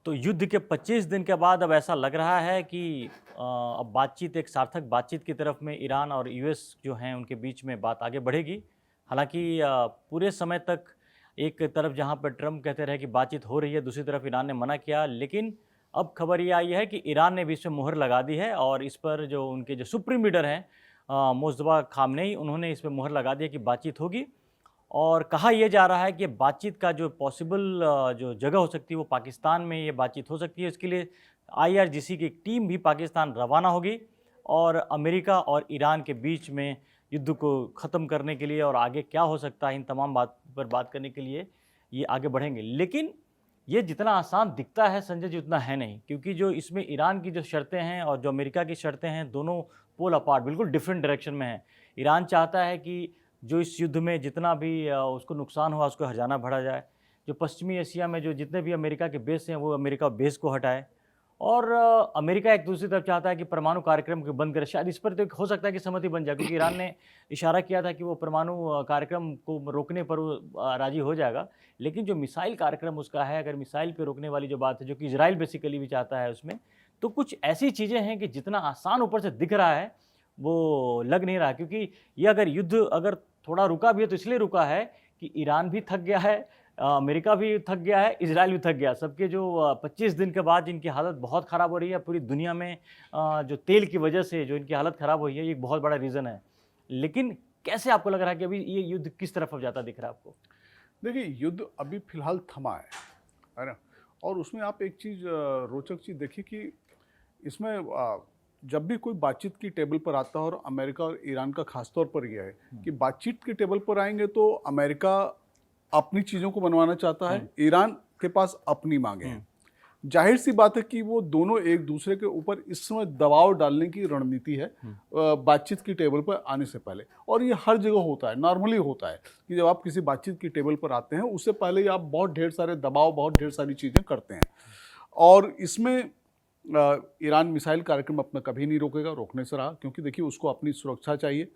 तो युद्ध के 25 दिन के बाद अब ऐसा लग रहा है कि अब बातचीत एक सार्थक बातचीत की तरफ में ईरान और यूएस जो हैं उनके बीच में बात आगे बढ़ेगी। हालांकि पूरे समय तक एक तरफ जहां पर ट्रम्प कहते रहे कि बातचीत हो रही है, दूसरी तरफ ईरान ने मना किया, लेकिन अब खबर ये आई है कि ईरान ने भी इस पर मुहर लगा दी है और इस पर जो उनके जो सुप्रीम लीडर हैं मुज्तबा खामनेई, उन्होंने इस पर मुहर लगा दी है कि बातचीत होगी। और कहा यह जा रहा है कि बातचीत का जो पॉसिबल जो जगह हो सकती है वो पाकिस्तान में ये बातचीत हो सकती है। इसके लिए आईआरजीसी की एक टीम भी पाकिस्तान रवाना होगी और अमेरिका और ईरान के बीच में युद्ध को ख़त्म करने के लिए और आगे क्या हो सकता है इन तमाम बात पर बात करने के लिए ये आगे बढ़ेंगे। लेकिन ये जितना आसान दिखता है संजय जी उतना है नहीं, क्योंकि जो इसमें ईरान की जो शर्तें हैं और जो अमेरिका की शर्तें हैं दोनों पोल अपार्ट, बिल्कुल डिफरेंट डायरेक्शन में हैं। ईरान चाहता है कि जो इस युद्ध में जितना भी उसको नुकसान हुआ उसको हर्जाना भरा जाए। जो पश्चिमी एशिया में जो जितने भी अमेरिका के बेस हैं वो अमेरिका बेस को हटाए। और अमेरिका एक दूसरी तरफ चाहता है कि परमाणु कार्यक्रम को बंद करे। शायद इस पर तो हो सकता है कि सहमति बन जाए, क्योंकि ईरान ने इशारा किया था कि वो परमाणु कार्यक्रम को रोकने पर वो राजी हो जाएगा। लेकिन जो मिसाइल कार्यक्रम उसका है, अगर मिसाइल पे रोकने वाली जो बात है, जो कि इजराइल बेसिकली भी चाहता है उसमें, तो कुछ ऐसी चीज़ें हैं कि जितना आसान ऊपर से दिख रहा है वो लग नहीं रहा। क्योंकि ये अगर युद्ध अगर थोड़ा रुका भी है तो इसलिए रुका है कि ईरान भी थक गया है, अमेरिका भी थक गया है, इजराइल भी थक गया। सबके जो 25 दिन के बाद जिनकी हालत बहुत ख़राब हो रही है पूरी दुनिया में, जो तेल की वजह से जो इनकी हालत ख़राब हुई है, ये एक बहुत बड़ा रीज़न है। लेकिन कैसे आपको लग रहा है कि अभी ये युद्ध किस तरफ अब जाता दिख रहा है आपको? देखिए, युद्ध अभी फिलहाल थमा है ना। और उसमें आप एक चीज़ रोचक चीज़ देखिए कि इसमें जब भी कोई बातचीत की टेबल पर आता है, और अमेरिका और ईरान का खासतौर पर यह है कि बातचीत की टेबल पर आएंगे तो अमेरिका अपनी चीज़ों को बनवाना चाहता है, ईरान के पास अपनी मांगे हैं। जाहिर सी बात है कि वो दोनों एक दूसरे के ऊपर इस समय दबाव डालने की रणनीति है बातचीत की टेबल पर आने से पहले। और ये हर जगह होता है, नॉर्मली होता है कि जब आप किसी बातचीत की टेबल पर आते हैं उससे पहले ही आप बहुत ढेर सारे दबाव, बहुत ढेर सारी चीज़ें करते हैं। और इसमें ईरान मिसाइल कार्यक्रम अपना कभी नहीं रोकेगा, रोकने से रहा, क्योंकि देखिए उसको अपनी सुरक्षा चाहिए।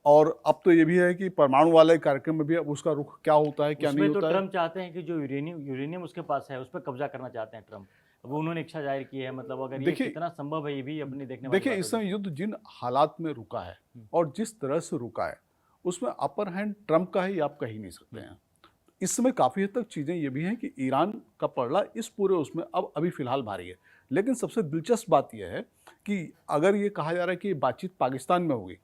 और अब तो ये भी है कि परमाणु वाले कार्यक्रम में भी अब उसका रुख क्या होता है, क्या नहीं होता है। ट्रम्प चाहते हैं कि जो यूरेनियम उसके पास है उस पर कब्जा करना चाहते हैं ट्रम्प। वो उन्होंने इच्छा जाहिर की है। मतलब अगर ये कितना संभव है ये भी अपनी देखने वाली देखिए, इस समय युद्ध जिन हालात में रुका है और जिस तरह से रुका है उसमें अपर हैंड ट्रम्प का ही आप कह ही नहीं सकते हैं। इस समय काफ़ी हद तक चीज़ें ये भी हैं कि ईरान का पलड़ा इस पूरे उसमें अब अभी फिलहाल भारी है। लेकिन सबसे दिलचस्प बात यह है कि अगर ये कहा जा रहा है कि बातचीत पाकिस्तान में होगी,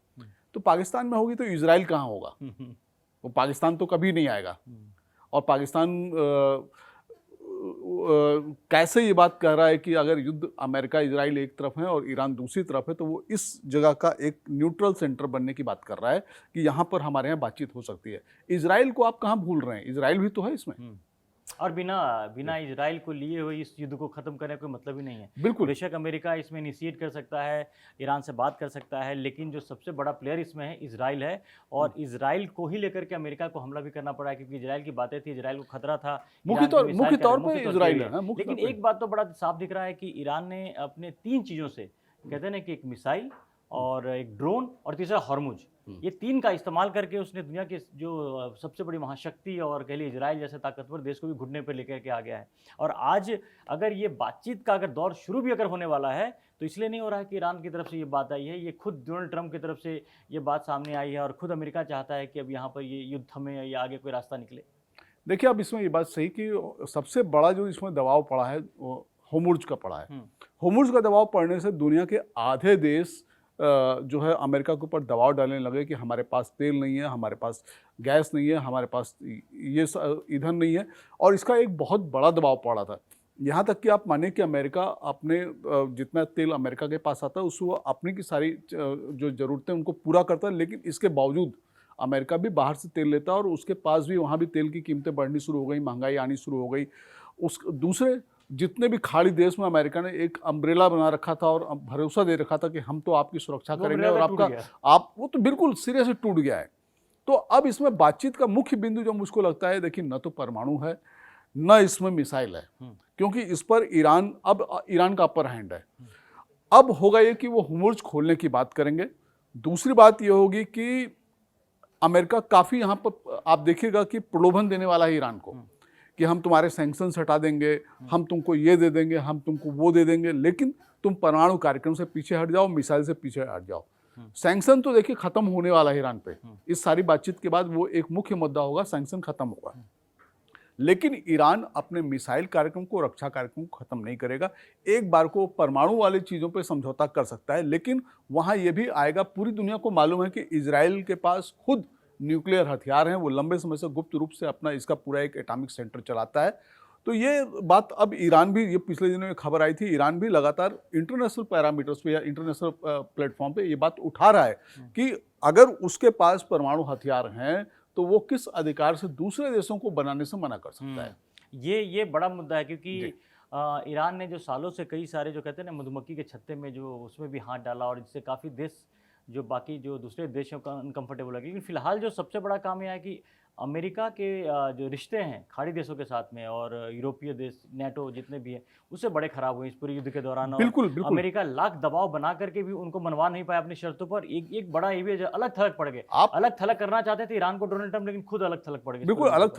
तो पाकिस्तान में होगी तो इजराइल कहाँ होगा? वो पाकिस्तान तो कभी नहीं आएगा। और पाकिस्तान कैसे ये बात कह रहा है कि अगर युद्ध अमेरिका इजराइल एक तरफ है और ईरान दूसरी तरफ है, तो वो इस जगह का एक न्यूट्रल सेंटर बनने की बात कर रहा है कि यहाँ पर हमारे यहाँ बातचीत हो सकती है। इजराइल को आप कहाँ भूल रहे हैं? इजराइल भी तो है इसमें। और बिना इजराइल को लिए हुए इस युद्ध को खत्म करने का कोई मतलब ही नहीं है। बिल्कुल। बेशक अमेरिका इसमें इनिशिएट कर सकता है, ईरान से बात कर सकता है, लेकिन जो सबसे बड़ा प्लेयर इसमें है इजराइल है। और इजराइल को ही लेकर के अमेरिका को हमला भी करना पड़ा है, क्योंकि इजराइल की बातें थी, इजराइल को खतरा था। मुख्य तौर पर इजराइल है। लेकिन एक बात तो बड़ा साफ दिख रहा है कि ईरान ने अपने 3 चीज़ों से, कहते हैं ना कि एक मिसाइल और एक ड्रोन और तीसरा हॉर्मुज, ये 3 का इस्तेमाल करके उसने दुनिया के जो सबसे बड़ी महाशक्ति और कह लीजिए इजराइल जैसे ताकतवर देश को भी घुटने पर लेकर के आ गया है। और आज अगर ये बातचीत का अगर दौर शुरू भी अगर होने वाला है तो इसलिए नहीं हो रहा है कि ईरान की तरफ से ये बात आई है, ये खुद डोनाल्ड ट्रम्प की तरफ से ये बात सामने आई है और खुद अमेरिका चाहता है कि अब यहाँ पर ये युद्ध हमें या आगे कोई रास्ता निकले। देखिए, अब इसमें ये बात सही कि सबसे बड़ा जो इसमें दबाव पड़ा है वो होर्मुज का पड़ा है। होर्मुज का दबाव पड़ने से दुनिया के आधे देश जो है अमेरिका के ऊपर दबाव डालने लगे कि हमारे पास तेल नहीं है, हमारे पास गैस नहीं है, हमारे पास ये ईंधन नहीं है। और इसका एक बहुत बड़ा दबाव पड़ा था, यहाँ तक कि आप माने कि अमेरिका अपने जितना तेल अमेरिका के पास आता है उसको अपनी की सारी जो ज़रूरतें उनको पूरा करता है। लेकिन इसके बावजूद अमेरिका भी बाहर से तेल लेता है और उसके पास भी वहाँ भी तेल की कीमतें बढ़नी शुरू हो गई, महंगाई आनी शुरू हो गई। उस दूसरे जितने भी खाड़ी देश में अमेरिका ने एक अम्ब्रेला बना रखा था और भरोसा दे रखा था कि हम तो आपकी सुरक्षा करेंगे, और वो तो बिल्कुल सिरे से टूट गया है। तो अब इसमें बातचीत का मुख्य बिंदु जो मुझको लगता है, देखिए, न तो परमाणु है न इसमें मिसाइल है, क्योंकि इस पर ईरान का अपर हैंड है। अब होगा ये कि वो होर्मुज खोलने की बात करेंगे। दूसरी बात ये होगी कि अमेरिका काफ़ी यहाँ पर आप देखिएगा कि प्रलोभन देने वाला है ईरान को कि हम तुम्हारे सैंक्शंस हटा देंगे, हम तुमको ये दे देंगे, हम तुमको वो दे देंगे, लेकिन तुम परमाणु कार्यक्रम से पीछे हट जाओ, मिसाइल से पीछे हट जाओ। सैंक्शन तो देखिए खत्म होने वाला है ईरान पे, इस सारी बातचीत के बाद वो एक मुख्य मुद्दा होगा, सैंक्शन खत्म होगा। लेकिन ईरान अपने मिसाइल कार्यक्रम को, रक्षा कार्यक्रम को खत्म नहीं करेगा। एक बार को परमाणु वाली चीजों पे समझौता कर सकता है, लेकिन वहां ये भी आएगा, पूरी दुनिया को मालूम है कि इजराइल के पास खुद न्यूक्लियर हथियार हैं, वो लंबे समय से गुप्त रूप से अपना इसका पूरा एक एटॉमिक सेंटर चलाता है। तो ये बात अब ईरान भी, ये पिछले दिनों में खबर आई थी, ईरान भी लगातार इंटरनेशनल पैरामीटर्स पे या इंटरनेशनल प्लेटफॉर्म पे ये बात उठा रहा है कि अगर उसके पास परमाणु हथियार हैं तो वो किस अधिकार से दूसरे देशों को बनाने से मना कर सकता है। ये बड़ा मुद्दा है, क्योंकि ईरान ने जो सालों से कई सारे जो कहते हैं ना मधुमक्खी के छत्ते में, जो उसमें भी हाथ डाला और जिससे काफ़ी देश, जो बाकी जो दूसरे देशों का अनकंफर्टेबल है। लेकिन फिलहाल जो सबसे बड़ा काम यह है कि अमेरिका के जो रिश्ते हैं खाड़ी देशों के साथ में, और यूरोपीय देश, नेटो जितने भी हैं, उससे बड़े खराब हुए इस पूरे युद्ध के दौरान। बिल्कुल, और बिल्कुल। अमेरिका लाख दबाव बना करके भी उनको मनवा नहीं पाया अपनी शर्तों पर। एक बड़ा ये भी अलग थलग पड़ गए। आप अलग थलग करना चाहते थे ईरान को डोनाल्ड ट्रम्प, लेकिन खुद अलग थलग पड़ गए। बिल्कुल अलग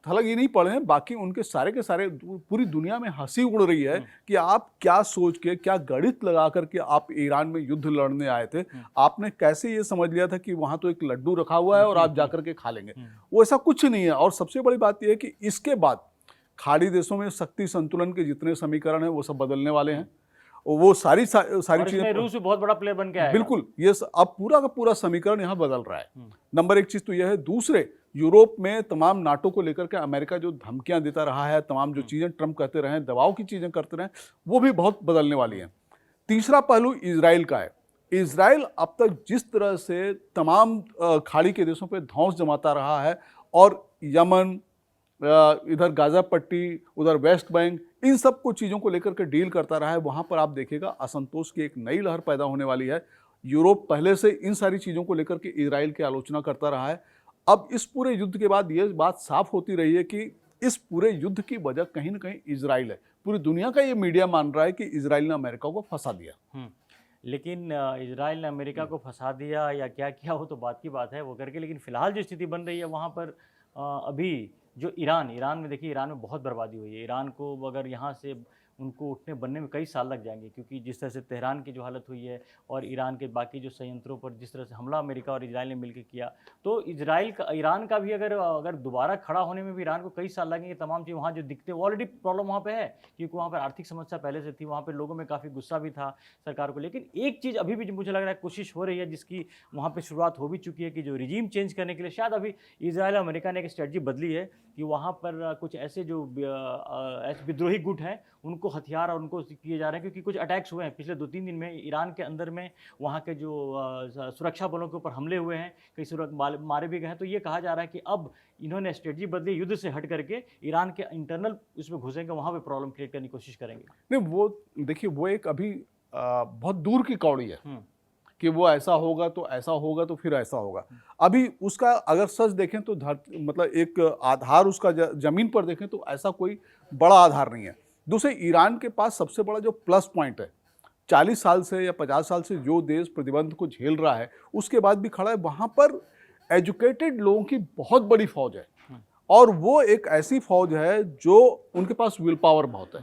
थलग ही नहीं पड़े हैं, बाकी उनके सारे के सारे पूरी दुनिया में हंसी उड़ रही है कि आप क्या सोच के, क्या गणित लगा करके आप ईरान में युद्ध लड़ने आए थे। आपने कैसे ये समझ लिया था कि वहां तो एक लड्डू रखा हुआ है और आप जाकर के खा लेंगे। वो ऐसा कुछ नहीं है। और सबसे बड़ी बात यह है कि इसके बाद खाड़ी देशों में शक्ति संतुलन के जितने समीकरण हैं वो सब बदलने वाले हैं। वो सारी चीजें, रूस भी बहुत बड़ा प्लेयर बन के आएगा। बिल्कुल, ये अब पूरा का पूरा समीकरण यहाँ बदल रहा है। नंबर एक चीज तो यह है। दूसरे, यूरोप में तमाम नाटो को लेकर के अमेरिका जो धमकियां देता रहा है, तमाम जो चीजें ट्रम्प कहते रहे, दबाव की चीजें करते रहे, वो भी बहुत बदलने वाली हैं। तीसरा पहलू इजराइल का है। इजराइल अब तक जिस तरह से तमाम खाड़ी के देशों पे धौंस जमाता रहा है, और यमन, इधर गाजा पट्टी, उधर वेस्ट बैंक, इन सब को चीज़ों को लेकर के डील करता रहा है, वहाँ पर आप देखिएगा असंतोष की एक नई लहर पैदा होने वाली है। यूरोप पहले से इन सारी चीज़ों को लेकर के इजराइल की आलोचना करता रहा है। अब इस पूरे युद्ध के बाद ये बात साफ होती रही है कि इस पूरे युद्ध की वजह कहीं ना कहीं इजराइल है। पूरी दुनिया का ये मीडिया मान रहा है कि इजराइल ने अमेरिका को फंसा दिया। लेकिन इजराइल ने अमेरिका को फंसा दिया या क्या किया, वो तो बात की बात है वो करके। लेकिन फिलहाल जो स्थिति बन रही है वहाँ पर अभी जो ईरान में देखिए, ईरान में बहुत बर्बादी हुई है। ईरान को अगर यहाँ से उनको उठने बनने में कई साल लग जाएंगे, क्योंकि जिस तरह से तेहरान की जो हालत हुई है और ईरान के बाकी जो संयंत्रों पर जिस तरह से हमला अमेरिका और इजराइल ने मिलकर किया, तो ईरान का भी अगर दोबारा खड़ा होने में भी ईरान को कई साल लगेंगे। तमाम चीज़ वहाँ जो दिखते हैं, ऑलरेडी प्रॉब्लम वहाँ पे है, क्योंकि वहाँ पर आर्थिक समस्या पहले से थी, वहाँ पर लोगों में काफ़ी गुस्सा भी था सरकार को। लेकिन एक चीज़ अभी भी मुझे लग रहा है कोशिश हो रही है, जिसकी वहाँ पर शुरुआत हो भी चुकी है, कि जो रिजीम चेंज करने के लिए शायद अभी इजराइल और अमेरिका ने एक स्ट्रेटजी बदली है कि वहाँ पर कुछ ऐसे जो विद्रोही गुट हैं उनको हथियार और उनको किए जा रहे हैं, क्योंकि कुछ अटैक्स हुए हैं पिछले 2-3 दिन में ईरान के अंदर में। वहाँ के जो सुरक्षा बलों के ऊपर हमले हुए हैं, कई मारे भी गए हैं। तो ये कहा जा रहा है कि अब इन्होंने स्ट्रेटजी बदली, युद्ध से हट करके ईरान के इंटरनल उसमें घुसेंगे, वहाँ पे प्रॉब्लम क्रिएट करने की कोशिश करेंगे। नहीं, वो देखिए, वो एक अभी बहुत दूर की कौड़ी है कि वो ऐसा होगा तो ऐसा होगा तो फिर ऐसा होगा। अभी उसका अगर सच देखें तो मतलब एक आधार उसका जमीन पर देखें तो ऐसा कोई बड़ा आधार नहीं है। दूसरे, ईरान के पास सबसे बड़ा जो प्लस पॉइंट है, 40 साल से या 50 साल से जो देश प्रतिबंध को झेल रहा है उसके बाद भी खड़ा है, वहाँ पर एजुकेटेड लोगों की बहुत बड़ी फौज है। और वो एक ऐसी फौज है जो उनके पास विल पावर बहुत है।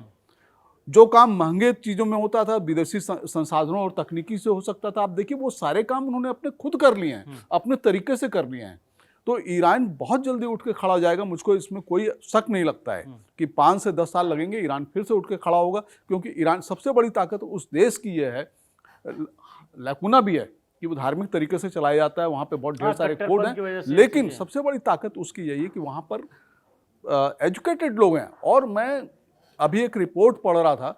जो काम महंगे चीज़ों में होता था, विदेशी संसाधनों और तकनीकी से हो सकता था, आप देखिए वो सारे काम उन्होंने अपने खुद कर लिए हैं, अपने तरीके से कर लिए हैं। तो ईरान बहुत जल्दी उठ के खड़ा हो जाएगा, मुझको इसमें कोई शक नहीं लगता है कि 5 से 10 साल लगेंगे, ईरान फिर से उठ के खड़ा होगा। क्योंकि ईरान सबसे बड़ी ताकत उस देश की ये है, लैकुना भी है कि वो धार्मिक तरीके से चलाया जाता है, वहाँ पे बहुत ढेर सारे कोड हैं, लेकिन सबसे बड़ी ताकत उसकी यही है कि वहाँ पर एजुकेटेड लोग हैं। और मैं अभी एक रिपोर्ट पढ़ रहा था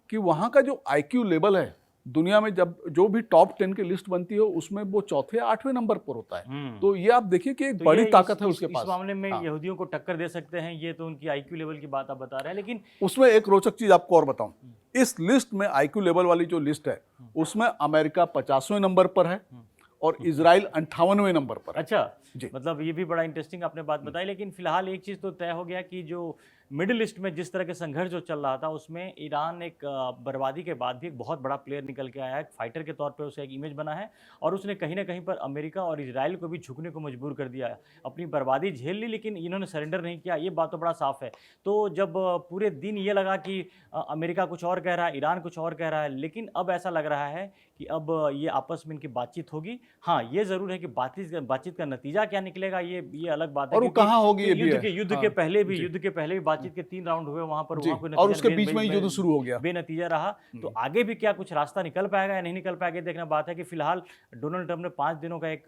कि वहाँ का जो IQ लेवल है, दुनिया में जब जो भी टॉप 10 की लिस्ट बनती है उसमें वो 4थे या 8वें नंबर पर होता है। तो ये आप देखिए कि एक बड़ी ताकत है उसके पास। इस मामले में यहूदियों को टक्कर दे सकते हैं, ये तो उनकी IQ लेवल की बात आप बता रहे हैं। लेकिन उसमें एक रोचक चीज आपको और बताऊं, इस लिस्ट में IQ लेवल वाली जो लिस्ट है उसमें अमेरिका 50वें नंबर पर है और इजराइल 58वें नंबर पर। अच्छा जी, मतलब ये भी बड़ा इंटरेस्टिंग आपने बात बताई। लेकिन फिलहाल एक चीज़ तो तय हो गया कि जो मिडिल ईस्ट में जिस तरह के संघर्ष जो चल रहा था उसमें ईरान एक बर्बादी के बाद भी एक बहुत बड़ा प्लेयर निकल के आया है, एक फाइटर के तौर पे उसे एक इमेज बना है और उसने कहीं ना कहीं पर अमेरिका और इजराइल को भी झुकने को मजबूर कर दिया है। अपनी बर्बादी झेल ली लेकिन इन्होंने सरेंडर नहीं किया, ये बात तो बड़ा साफ है। तो जब पूरे दिन ये लगा कि अमेरिका कुछ और कह रहा है, ईरान कुछ और कह रहा है, लेकिन अब ऐसा लग रहा है कि अब ये आपस में इनकी बातचीत होगी। हाँ, ये ज़रूर है कि बातचीत का नतीजा क्या निकलेगा ये अलग बात है, और वो क्योंकि कहाँ होगी ये भी है। युद्ध हाँ, के पहले भी जी, बातचीत के 3 राउंड हुए वहाँ पर, जी, वहाँ कोई और नतीजा उसके बीच में ही युद्ध शुरू हो गया। बेनतीजा रहा। तो आगे भी क्या कुछ रास्ता निकल पाएगा या नहीं निकल पाएगा, ये देखना बात है। कि फिलहाल डोनाल्ड ट्रंप ने 5 दिनों का एक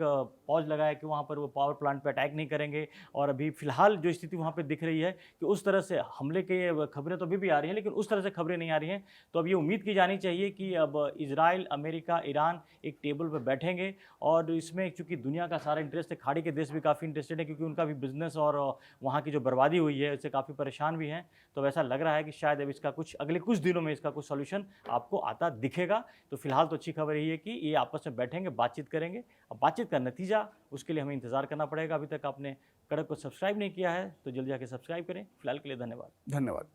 पॉज लगाया कि वहाँ पर वो पावर प्लांट पे अटैक नहीं करेंगे और अभी फिलहाल जो स्थिति वहाँ पे दिख रही है कि उस तरह से हमले के खबरें तो अभी भी आ रही हैं लेकिन उस तरह से खबरें नहीं आ रही हैं। तो अब ये उम्मीद की जानी चाहिए कि अब इजराइल, अमेरिका, ईरान एक टेबल पर बैठेंगे और इसमें चूंकि दुनिया का सारा इंटरेस्ट है, खाड़ी के देश भी काफ़ी इंटरेस्टेड है क्योंकि उनका भी बिजनेस और वहाँ की जो बर्बादी हुई है उससे काफ़ी परेशान भी हैं। तो ऐसा लग रहा है कि शायद अब इसका कुछ अगले कुछ दिनों में इसका कुछ सॉल्यूशन आपको आता दिखेगा। तो फिलहाल तो अच्छी खबर यही है कि ये आपस में बैठेंगे, बातचीत करेंगे। अब बातचीत का नतीजा उसके लिए हमें इंतजार करना पड़ेगा। अभी तक आपने कड़क को सब्सक्राइब नहीं किया है तो जल्दी जाके सब्सक्राइब करें। फिलहाल के लिए धन्यवाद। धन्यवाद।